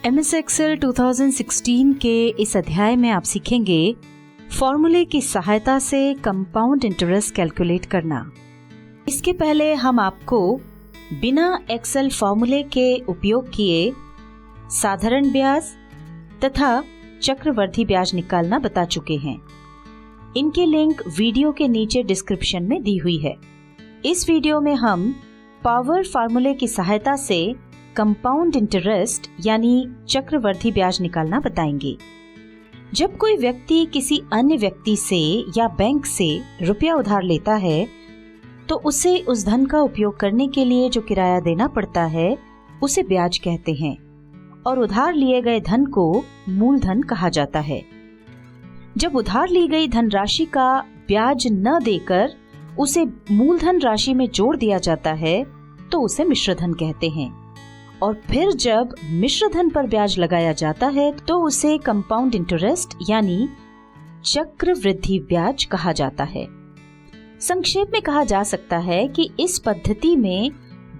MS Excel 2016 के इस अध्याय में आप सीखेंगे फॉर्मूले की सहायता से कंपाउंड इंटरेस्ट कैलकुलेट करना। इसके पहले हम आपको बिना एक्सेल फॉर्मूले के उपयोग किए साधारण ब्याज तथा चक्रवर्ती ब्याज निकालना बता चुके हैं। इनकी लिंक वीडियो के नीचे डिस्क्रिप्शन में दी हुई है। इस वीडियो में हम पावर फार्मूले की सहायता से कंपाउंड इंटरेस्ट यानी चक्रवर्ती ब्याज निकालना बताएंगे। जब कोई व्यक्ति किसी अन्य व्यक्ति से या बैंक से रुपया उधार लेता है तो उसे उस धन का उपयोग करने के लिए जो किराया देना पड़ता है उसे ब्याज कहते हैं और उधार लिए गए धन को मूलधन कहा जाता है। जब उधार ली गई धनराशि का ब्याज न देकर उसे मूलधन राशि में जोड़ दिया जाता है तो उसे मिश्रधन कहते हैं और फिर जब मिश्रधन पर ब्याज लगाया जाता है तो उसे कंपाउंड इंटरेस्ट यानी चक्रवृद्धि ब्याज कहा जाता है। संक्षेप में कहा जा सकता है कि इस पद्धति में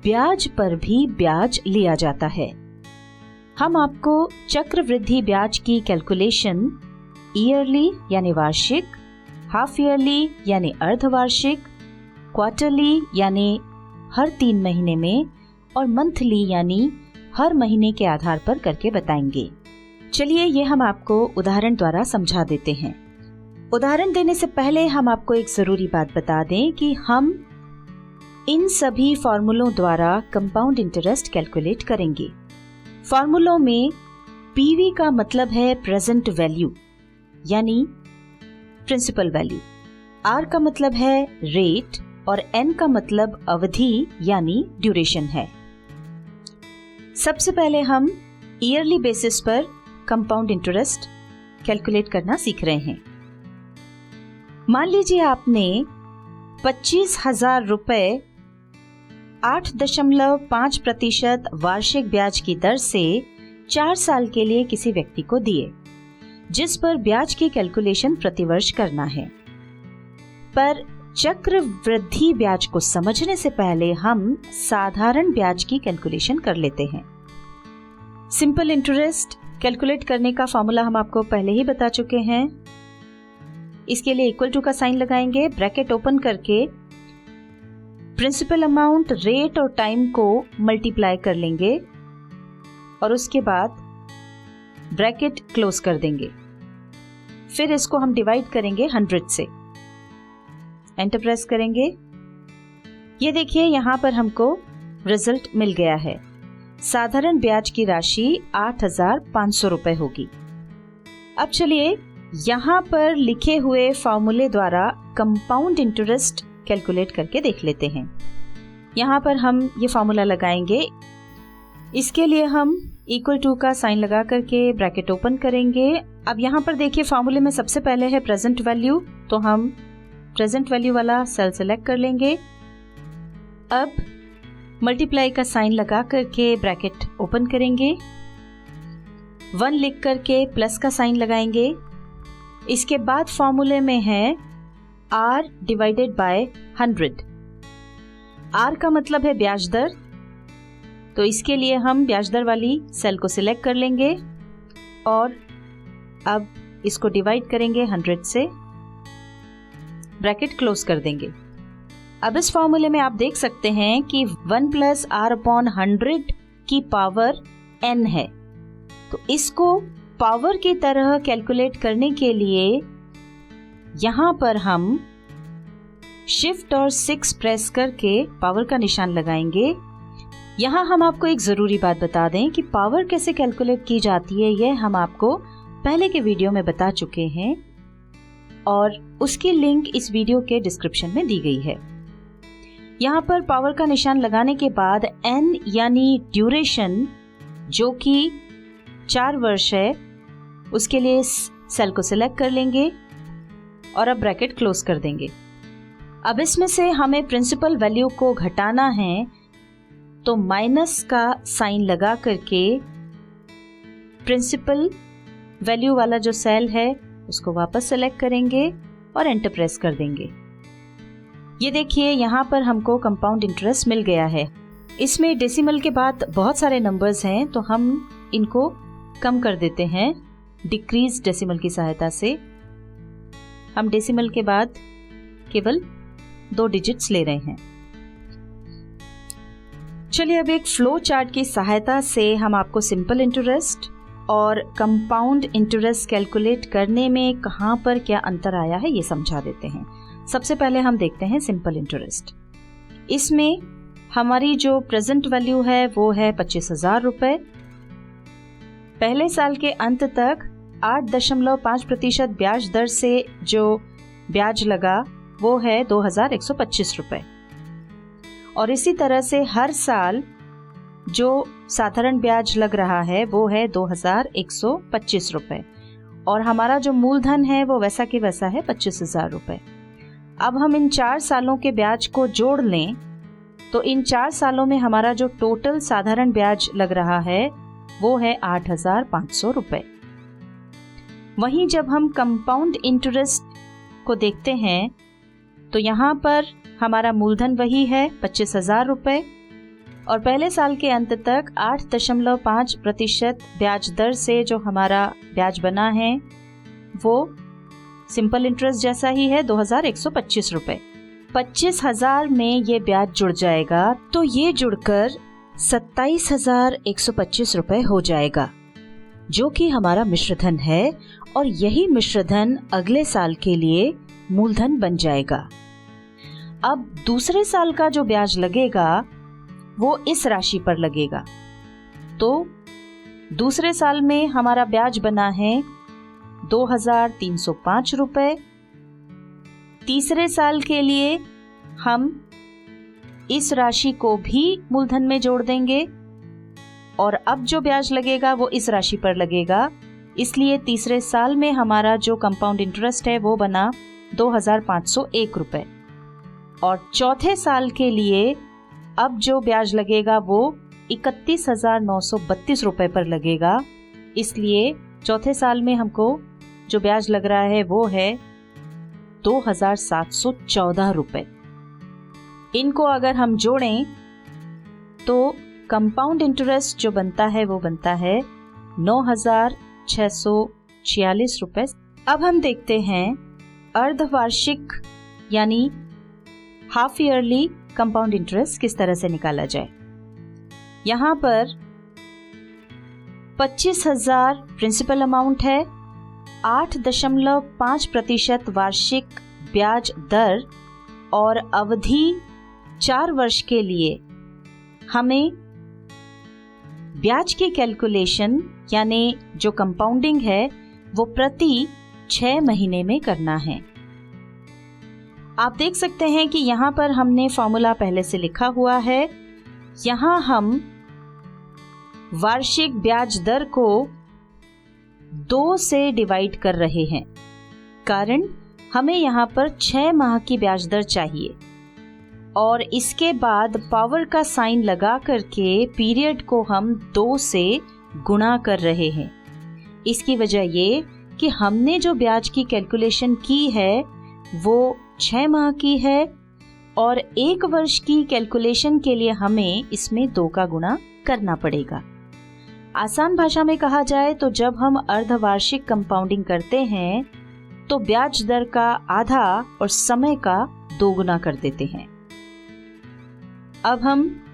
ब्याज पर भी ब्याज लिया जाता है। हम आपको चक्रवृद्धि ब्याज की कैलकुलेशन ईयरली यानी वार्षिक, हाफ ईयरली यानी अर्धवार्षिक, क्वार्टरली यानी हर 3 महीने में और मंथली यानी हर महीने के आधार पर करके बताएंगे। चलिए ये हम आपको उदाहरण द्वारा समझा देते हैं। उदाहरण देने से पहले हम आपको एक जरूरी बात बता दें कि हम इन सभी फॉर्मूलों द्वारा कंपाउंड इंटरेस्ट कैलकुलेट करेंगे। फॉर्मूलों में पीवी का मतलब है प्रेजेंट वैल्यू यानी प्रिंसिपल वैल्यू, आर का मतलब है रेट और एन का मतलब अवधि यानी ड्यूरेशन है। सबसे पहले हम ईयरली बेसिस पर कंपाउंड इंटरेस्ट कैलकुलेट करना सीख रहे हैं। मान लीजिए आपने 25,000 रुपए 8.5% वार्षिक ब्याज की दर से 4 साल के लिए किसी व्यक्ति को दिए, जिस पर ब्याज की कैलकुलेशन प्रतिवर्ष करना है। पर चक्रवृद्धि ब्याज को समझने से पहले हम साधारण ब्याज की कैलकुलेशन कर लेते हैं। सिंपल इंटरेस्ट कैलकुलेट करने का फॉर्मूला हम आपको पहले ही बता चुके हैं। इसके लिए इक्वल टू का साइन लगाएंगे, ब्रैकेट ओपन करके प्रिंसिपल अमाउंट, रेट और टाइम को मल्टीप्लाई कर लेंगे और उसके बाद ब्रैकेट क्लोज कर देंगे। फिर इसको हम डिवाइड करेंगे 100 से, एंटर प्रेस करेंगे। ये देखिए यहाँ पर हमको रिजल्ट मिल गया है। साधारण ब्याज की राशि 8,500 रुपए होगी। अब चलिए यहाँ पर लिखे हुए फॉर्मूले द्वारा कंपाउंड इंटरेस्ट कैलकुलेट करके देख लेते हैं। यहाँ पर हम ये फॉर्मूला लगाएंगे। इसके लिए हम इक्वल टू का साइन लगा करके ब्रैकेट ओपन करेंगे। अब यहाँ पर देखिए फॉर्मूले में सबसे पहले है प्रेजेंट वैल्यू, तो हम प्रेजेंट वैल्यू वाला सेल सेलेक्ट कर लेंगे। अब मल्टीप्लाई का साइन लगा करके ब्रैकेट ओपन करेंगे, 1 लिख करके प्लस का साइन लगाएंगे। इसके बाद फॉर्मूले में है R डिवाइडेड बाय 100। R का मतलब है ब्याज दर, तो इसके लिए हम ब्याज दर वाली सेल को सिलेक्ट कर लेंगे और अब इसको डिवाइड करेंगे 100 से, ब्रैकेट क्लोज कर देंगे। अब इस फॉर्मूले में आप देख सकते हैं कि 1 + R/100 की पावर n है, तो इसको पावर की तरह कैलकुलेट करने के लिए यहाँ पर हम शिफ्ट और 6 प्रेस करके पावर का निशान लगाएंगे। यहाँ हम आपको एक ज़रूरी बात बता दें कि पावर कैसे कैलकुलेट की जाती है, यह हम आपको पहले के वीडियो में बता चुके हैं और उसकी लिंक इस वीडियो के डिस्क्रिप्शन में दी गई है। यहाँ पर पावर का निशान लगाने के बाद n यानी ड्यूरेशन जो कि 4 वर्ष है, उसके लिए सेल को सिलेक्ट कर लेंगे और अब ब्रैकेट क्लोज कर देंगे। अब इसमें से हमें प्रिंसिपल वैल्यू को घटाना है, तो माइनस का साइन लगा करके प्रिंसिपल वैल्यू वाला जो सेल है उसको वापस सेलेक्ट करेंगे और एंटर प्रेस कर देंगे। ये देखिए यहाँ पर हमको कंपाउंड इंटरेस्ट मिल गया है। इसमें डेसिमल के बाद बहुत सारे नंबर्स हैं, तो हम इनको कम कर देते हैं डिक्रीज डेसिमल की सहायता से। हम डेसिमल के बाद केवल 2 डिजिट्स ले रहे हैं। चलिए अब एक फ्लो चार्ट की सहायता से हम आपको सिंपल इंटरेस्ट और कंपाउंड इंटरेस्ट कैलकुलेट करने में कहाँ पर क्या अंतर आया है ये समझा देते हैं। सबसे पहले हम देखते हैं सिंपल इंटरेस्ट। इसमें हमारी जो प्रेजेंट वैल्यू है वो है 25,000 रुपये। पहले साल के अंत तक 8.5% ब्याज दर से जो ब्याज लगा वो है 2,125 रुपये, और इसी तरह से हर साल जो साधारण ब्याज लग रहा है वो है 2,125 रुपये, और हमारा जो मूलधन है वो वैसा कि वैसा है 25,000 रुपये। अब हम इन 4 सालों के ब्याज को जोड़ लें तो इन 4 सालों में हमारा जो टोटल साधारण ब्याज लग रहा है वो है 8,500 रुपये। वहीं जब हम कंपाउंड इंटरेस्ट को देखते हैं तो यहाँ पर हमारा मूलधन वही है 25,000 रुपये, और पहले साल के अंत तक 8.5% ब्याज दर से जो हमारा ब्याज बना है वो सिंपल इंटरेस्ट जैसा ही है 2,125 रुपये। 25,000 में ये ब्याज जुड़ जाएगा तो ये जुड़कर 27,125 रुपये हो जाएगा, जो कि हमारा मिश्रधन है, और यही मिश्रधन अगले साल के लिए मूलधन बन जाएगा। अब दूसरे साल का जो ब्याज लगेगा वो इस राशि पर लगेगा। तो दूसरे साल में हमारा ब्याज बना है 2,305 रुपये। तीसरे साल के लिए हम इस राशि को भी मूलधन में जोड़ देंगे, और अब जो ब्याज लगेगा वो इस राशि पर लगेगा। इसलिए तीसरे साल में हमारा जो कंपाउंड इंटरेस्ट है वो बना 2,501 रुपये, और चौथे साल के लिए अब जो ब्याज लगेगा वो 31,932 रुपये पर लगेगा। इसलिए चौथे साल में हमको जो ब्याज लग रहा है वो है 2,714 रुपये। इनको अगर हम जोड़ें तो कंपाउंड इंटरेस्ट जो बनता है वो बनता है 9,646 रुपये। अब हम देखते हैं अर्धवार्षिक यानी हाफ ईयरली कंपाउंड इंटरेस्ट किस तरह से निकाला जाए। यहाँ पर 25,000 प्रिंसिपल अमाउंट है, 8.5% वार्षिक ब्याज दर, और अवधि 4 वर्ष के लिए हमें ब्याज की कैलकुलेशन यानी जो कंपाउंडिंग है वो प्रति 6 महीने में करना है। आप देख सकते हैं कि यहाँ पर हमने फॉर्मूला पहले से लिखा हुआ है। यहाँ हम वार्षिक ब्याज दर को 2 से डिवाइड कर रहे हैं, कारण हमें यहाँ पर 6 माह की ब्याज दर चाहिए, और इसके बाद पावर का साइन लगा करके पीरियड को हम 2 से गुणा कर रहे हैं। इसकी वजह ये कि हमने जो ब्याज की कैलकुलेशन की है वो 6 माह की है, और 1 वर्ष की कैलकुलेशन के लिए हमें इसमें 2 का गुणा करना पड़ेगा। आसान भाषा में कहा जाए तो जब हम अर्धवार्षिक कंपाउंडिंग करते हैं तो ब्याज दर का आधा और समय का 2 गुना कर देते हैं। अब हम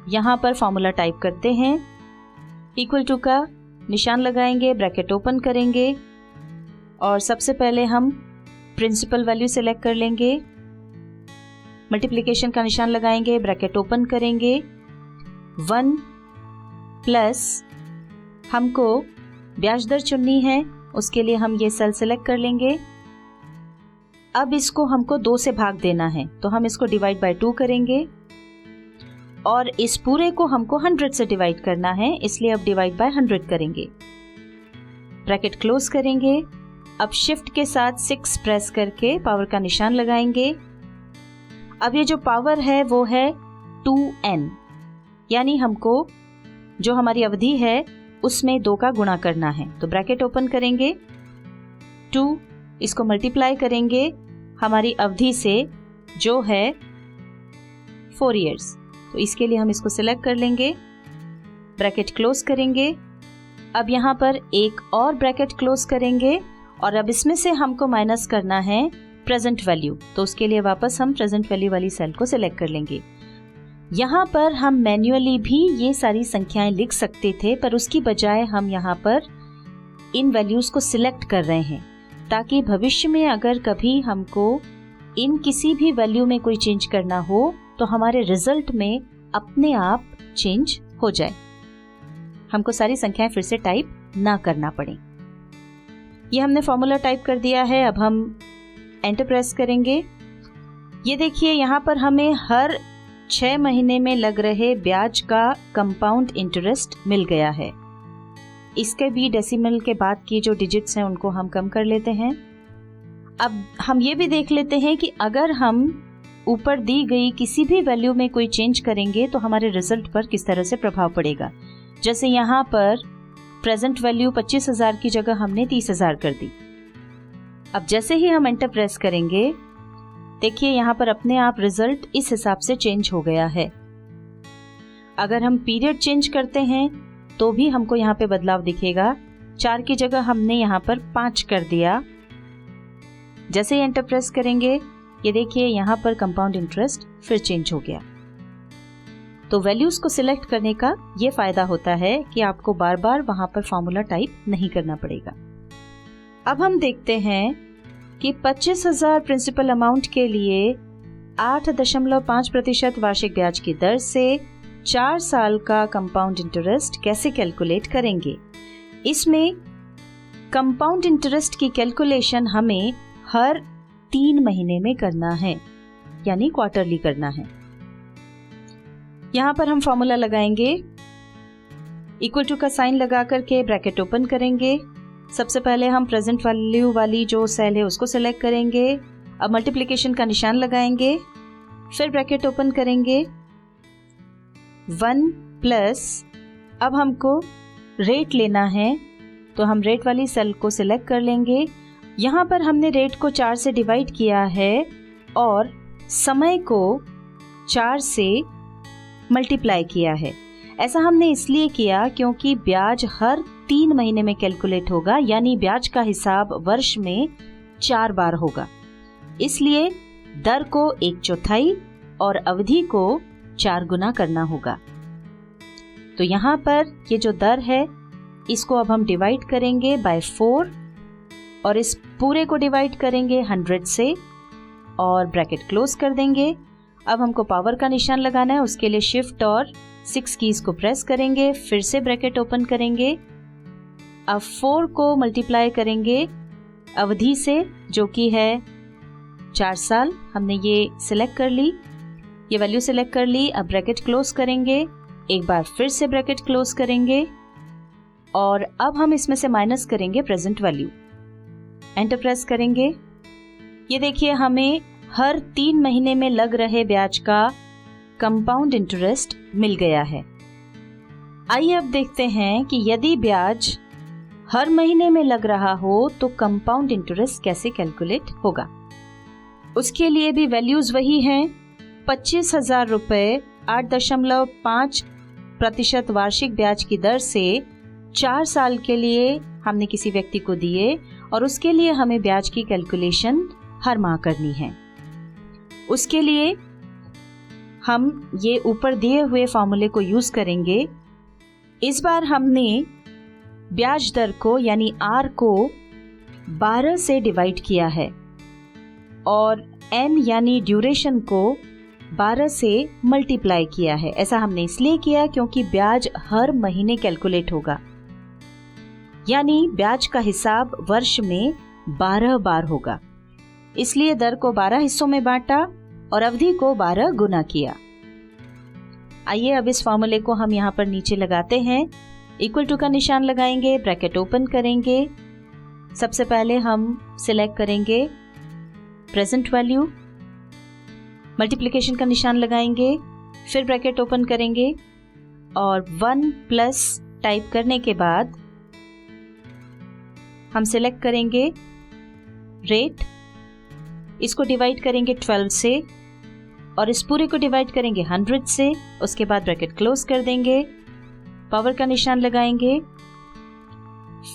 यहाँ पर फॉर्मूला टाइप करते हैं। इक्वल टू का निशान लगाएंगे, ब्रैकेट ओपन करेंगे, और सबसे पहले हम प्रिंसिपल वैल्यू सेलेक्ट कर लेंगे। मल्टीप्लिकेशन का निशान लगाएंगे, ब्रैकेट ओपन करेंगे। 1 प्लस हमको ब्याज दर चुननी है, उसके लिए हम ये सेल सेलेक्ट कर लेंगे। अब इसको हमको 2 से भाग देना है, तो हम इसको डिवाइड बाय 2 करेंगे, और इस पूरे को हमको 100 से डिवाइड करना है, इसलिए अब डिवाइड बाय 100 करेंगे। ब्रैकेट क्लोज करेंगे। अब शिफ्ट के साथ 6 प्रेस करके पावर का निशान लगाएंगे। अब ये जो पावर है वो है 2n, यानी हमको जो हमारी अवधि है उसमें 2 का गुणा करना है। तो ब्रैकेट ओपन करेंगे, 2 इसको मल्टीप्लाई करेंगे हमारी अवधि से जो है 4 इयर्स। तो इसके लिए हम इसको सिलेक्ट कर लेंगे, ब्रैकेट क्लोज करेंगे। अब यहाँ पर एक और ब्रैकेट क्लोज करेंगे और अब इसमें से हमको माइनस करना है प्रेजेंट वैल्यू, तो उसके लिए वापस हम प्रेजेंट वैल्यू वाली सेल को सिलेक्ट कर लेंगे। यहाँ पर हम मैन्युअली भी ये सारी संख्याएं लिख सकते थे, पर उसकी बजाय हम यहाँ पर इन वैल्यूज़ को सिलेक्ट कर रहे हैं ताकि भविष्य में अगर कभी हमको इन किसी भी वैल्यू में कोई चेंज करना हो तो हमारे रिजल्ट में अपने आप चेंज हो जाए, हमको सारी संख्याएं फिर से टाइप ना करना पड़े। ये हमने फॉर्मूला टाइप कर दिया है। अब हम एंटर प्रेस करेंगे। ये देखिए यहाँ पर हमें हर 6 महीने में लग रहे ब्याज का कंपाउंड इंटरेस्ट मिल गया है। इसके भी डेसिमल के बाद की जो डिजिट्स हैं उनको हम कम कर लेते हैं। अब हम ये भी देख लेते हैं कि अगर हम ऊपर दी गई किसी भी वैल्यू में कोई चेंज करेंगे तो हमारे रिजल्ट पर किस तरह से प्रभाव पड़ेगा। जैसे यहाँ पर प्रेजेंट वैल्यू 25,000 की जगह हमने 30,000 कर दी। अब जैसे ही हम एंटर प्रेस करेंगे, देखिए यहाँ पर अपने आप रिजल्ट इस हिसाब से चेंज हो गया है। अगर हम पीरियड चेंज करते हैं तो भी हमको यहाँ पे बदलाव दिखेगा। 4 की जगह हमने यहाँ पर 5 कर दिया। जैसे ही एंटर प्रेस करेंगे, ये देखिए यहाँ पर कंपाउंड इंटरेस्ट फिर चेंज हो गया। तो वैल्यूज को सिलेक्ट करने का ये फायदा होता है कि आपको बार बार वहां पर फॉर्मूला टाइप नहीं करना पड़ेगा। अब हम देखते हैं कि 25,000 प्रिंसिपल अमाउंट के लिए 8.5% वार्षिक ब्याज की दर से 4 साल का कंपाउंड इंटरेस्ट कैसे कैलकुलेट करेंगे। इसमें कंपाउंड इंटरेस्ट की कैलकुलेशन हमें हर 3 महीने में करना है, यानी क्वार्टरली करना है। यहाँ पर हम फॉर्मूला लगाएंगे, इक्वल टू का साइन लगा करके ब्रैकेट ओपन करेंगे। सबसे पहले हम प्रेजेंट वैल्यू वाली जो सेल है उसको सिलेक्ट करेंगे। अब मल्टीप्लिकेशन का निशान लगाएंगे, फिर ब्रैकेट ओपन करेंगे 1 प्लस, अब हमको रेट लेना है तो हम रेट वाली सेल को सिलेक्ट कर लेंगे। यहाँ पर हमने रेट को 4 से डिवाइड किया है और समय को 4 से मल्टीप्लाई किया है। ऐसा हमने इसलिए किया क्योंकि ब्याज हर 3 महीने में कैलकुलेट होगा, यानी ब्याज का हिसाब वर्ष में 4 बार होगा। इसलिए दर को 1/4 और अवधि को 4 गुना करना होगा। तो यहाँ पर ये जो दर है इसको अब हम डिवाइड करेंगे बाय 4 और इस पूरे को डिवाइड करेंगे 100 से और ब्रैकेट क्लोज कर देंगे। अब हमको पावर का निशान लगाना है, उसके लिए शिफ्ट और 6 कीज को प्रेस करेंगे, फिर से ब्रैकेट ओपन करेंगे। अब 4 को मल्टीप्लाई करेंगे अवधि से जो कि है 4 साल। हमने ये सिलेक्ट कर ली, ये वैल्यू सिलेक्ट कर ली। अब ब्रैकेट क्लोज करेंगे, एक बार फिर से ब्रैकेट क्लोज करेंगे और अब हम इसमें से माइनस करेंगे प्रेजेंट वैल्यू। एंटर प्रेस करेंगे। ये देखिए हमें हर 3 महीने में लग रहे ब्याज का कंपाउंड इंटरेस्ट मिल गया है। आइए अब देखते हैं कि यदि ब्याज हर महीने में लग रहा हो तो कंपाउंड इंटरेस्ट कैसे कैलकुलेट होगा। उसके लिए भी वैल्यूज वही हैं। 25,000 रुपये 8.5% वार्षिक ब्याज की दर से 4 साल के लिए हमने किसी व्यक्ति को दिए और उसके लिए हमें ब्याज की कैलकुलेशन हर माह करनी है। उसके लिए हम ये ऊपर दिए हुए फॉर्मूले को यूज करेंगे। इस बार हमने ब्याज दर को यानी आर को 12 से डिवाइड किया है और एन यानी ड्यूरेशन को 12 से मल्टीप्लाई किया है। ऐसा हमने इसलिए किया क्योंकि ब्याज हर महीने कैलकुलेट होगा, यानी ब्याज का हिसाब वर्ष में 12 बार होगा। इसलिए दर को 12 हिस्सों में बांटा और अवधि को 12 गुना किया। आइए अब इस फॉर्मूले को हम यहाँ पर नीचे लगाते हैं। इक्वल टू का निशान लगाएंगे, ब्रैकेट ओपन करेंगे। सबसे पहले हम सिलेक्ट करेंगे प्रेजेंट वैल्यू, मल्टीप्लिकेशन का निशान लगाएंगे, फिर ब्रैकेट ओपन करेंगे और 1 प्लस टाइप करने के बाद हम सिलेक्ट करेंगे रेट, इसको डिवाइड करेंगे 12 से और इस पूरे को डिवाइड करेंगे 100 से। उसके बाद ब्रैकेट क्लोज कर देंगे, पावर का निशान लगाएंगे,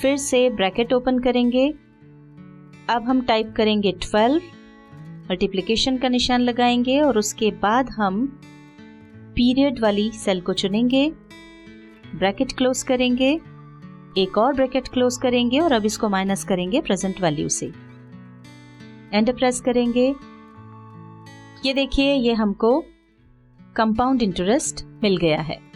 फिर से ब्रैकेट ओपन करेंगे। अब हम टाइप करेंगे 12, मल्टीप्लिकेशन का निशान लगाएंगे और उसके बाद हम पीरियड वाली सेल को चुनेंगे, ब्रैकेट क्लोज करेंगे, एक और ब्रैकेट क्लोज करेंगे और अब इसको माइनस करेंगे प्रेजेंट वैल्यू से। एंटर प्रेस करेंगे। ये देखिए, ये हमको कंपाउंड इंटरेस्ट मिल गया है।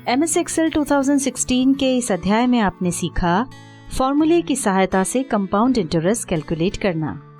MS Excel 2016 के इस अध्याय में आपने सीखा फॉर्मूले की सहायता से कंपाउंड इंटरेस्ट कैलकुलेट करना।